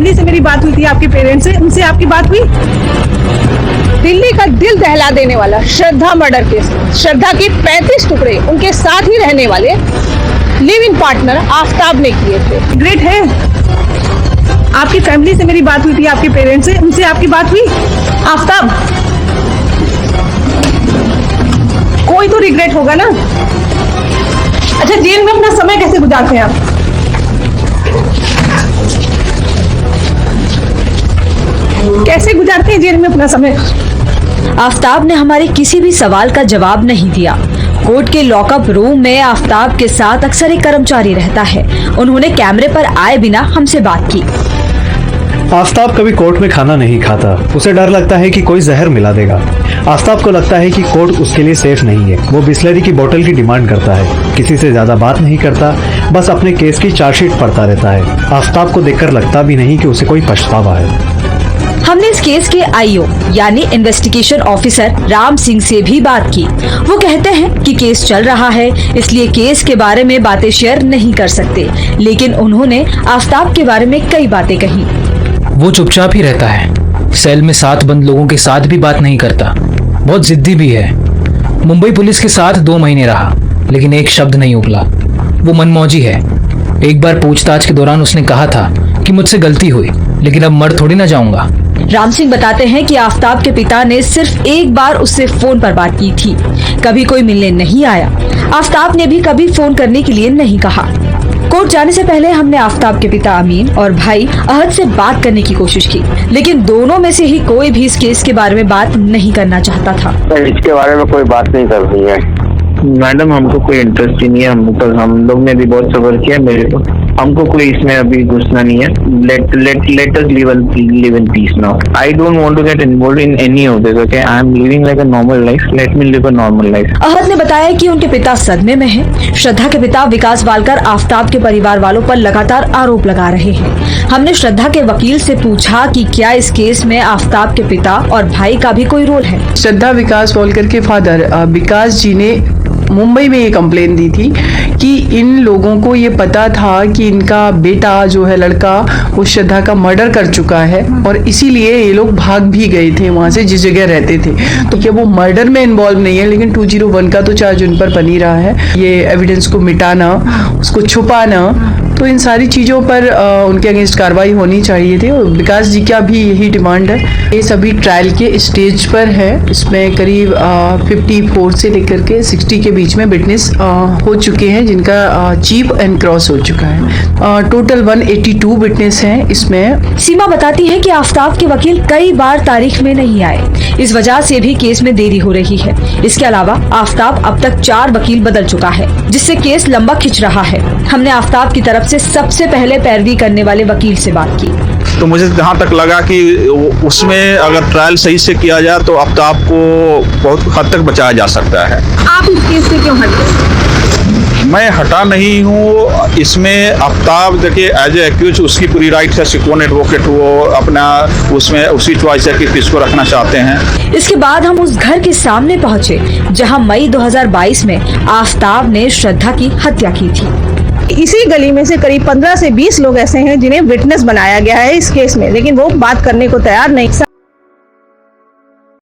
Family से मेरी बात हुई थी, आपके पेरेंट्स से, उनसे आपकी बात हुई? दिल्ली का दिल दहला देने वाला श्रद्धा मर्डर केस, श्रद्धा के 35 टुकड़े उनके साथ ही रहने वाले लिव इन पार्टनर आफ्ताब ने किए थे। रिग्रेट है? आपकी फैमिली से मेरी बात हुई थी, आपके पेरेंट्स से, उनसे आपकी बात हुई? आफ्ताब, कोई तो रिग्रेट होगा ना? अच्छा, जेल में अपना समय कैसे गुजारते हैं आप? कैसे गुजारते हैं जेल में अपना समय? आफ्ताब ने हमारे किसी भी सवाल का जवाब नहीं दिया। कोर्ट के लॉकअप रूम में आफ्ताब के साथ अक्सर एक कर्मचारी रहता है। उन्होंने कैमरे पर आए बिना हमसे बात की। आफ्ताब कभी कोर्ट में खाना नहीं खाता। उसे डर लगता है कि कोई जहर मिला देगा। आफ्ताब को लगता है कि कोर्ट उसके लिए सेफ नहीं है। वो बिस्लरी की बोतल की डिमांड करता है। किसी से ज्यादा बात नहीं करता, बस अपने केस की चार्जशीट पढ़ता रहता है। आफ्ताब को देखकर लगता भी नहीं कि उसे कोई पछतावा है। हमने इस केस के आईओ यानी इन्वेस्टिगेशन ऑफिसर राम सिंह से भी बात की। वो कहते हैं कि केस चल रहा है, इसलिए केस के बारे में बातें शेयर नहीं कर सकते, लेकिन उन्होंने आफ्ताब के बारे में कई बातें कही। वो चुपचाप ही रहता है, सेल में 7 बंद लोगों के साथ भी बात नहीं करता, बहुत जिद्दी भी है। मुंबई पुलिस के साथ 2 महीने रहा, लेकिन एक शब्द नहीं उगला। वो मनमौजी है। एक बार पूछताछ के दौरान उसने कहा था कि मुझसे गलती हुई, लेकिन अब मर थोड़ी ना जाऊंगा। राम सिंह बताते हैं कि आफ्ताब के पिता ने सिर्फ एक बार उससे फोन पर बात की थी, कभी कोई मिलने नहीं आया। आफ्ताब ने भी कभी फोन करने के लिए नहीं कहा। कोर्ट जाने से पहले हमने आफ्ताब के पिता अमीन और भाई अहद से बात करने की कोशिश की, लेकिन दोनों में से ही कोई भी इस केस के बारे में बात नहीं करना चाहता था। इसके बारे में कोई बात नहीं करनी है मैडम, हमको कोई इंटरेस्ट ही नहीं है। हम लोग ने भी बहुत सफर किया, मेरे को हमको कोई इसमें अभी घुसना नहीं है। let us live in peace now. I don't want to get involved in any of this. Okay, I am living like a normal life. Let me live a normal life. अहद ने बताया कि उनके पिता सदमे में हैं। श्रद्धा के पिता विकास वालकर आफ्ताब के परिवार वालों पर लगातार आरोप लगा रहे हैं। हमने श्रद्धा के वकील से पूछा कि क्या इस केस में आफ्ताब के पिता और भाई का भी कोई रोल है। श्रद्धा विकास वालकर के फादर विकास जी ने मुंबई में ये कंप्लेन दी थी कि इन लोगों को ये पता था कि इनका बेटा जो है लड़का वो श्रद्धा का मर्डर कर चुका है, और इसीलिए ये लोग भाग भी गए थे वहाँ से जिस जगह रहते थे। तो क्या वो मर्डर में इन्वॉल्व नहीं है, लेकिन 201 का तो चार्ज उन पर बन ही रहा है। ये एविडेंस को मिटाना, उसको छुपाना, तो इन सारी चीज़ों पर उनके अगेंस्ट कार्रवाई होनी चाहिए थी। और विकास जी का भी यही डिमांड है। ये सभी ट्रायल के स्टेज पर है। इसमें करीब 54 से लेकर के 60 के बीच में विटनेस हो चुके हैं, जिनका चीप एंड क्रॉस हो चुका है। टोटल 182 विटनेस हैं इसमें। सीमा बताती है कि आफ्ताब के वकील कई बार तारीख में नहीं आए, इस वजह से भी केस में देरी हो रही है। इसके अलावा आफ्ताब अब तक 4 वकील बदल चुका है, जिससे केस लंबा खिंच रहा है। हमने आफ्ताब की तरफ से सबसे पहले पैरवी करने वाले वकील से बात की। तो मुझे जहाँ तक लगा कि उसमें अगर ट्रायल सही से किया जाए तो आफ्ताब को बहुत हद तक बचाया जा सकता है। आप इस केस से क्यों हट गए? मैं हटा नहीं हूँ। इसमें आफ्ताब देखिए एज ए एक्यूज उसकी पूरी राइट है, सिक्योर एडवोकेट, वो अपना उसमें उसी चॉइस है कि किसको रखना चाहते हैं। इसके बाद हम उस घर के सामने पहुँचे जहाँ मई 2022 में आफ्ताब ने श्रद्धा की हत्या की थी। इसी गली में से करीब 15 से 20 लोग ऐसे हैं जिन्हें विटनेस बनाया गया है इस केस में, लेकिन वो बात करने को तैयार नहीं।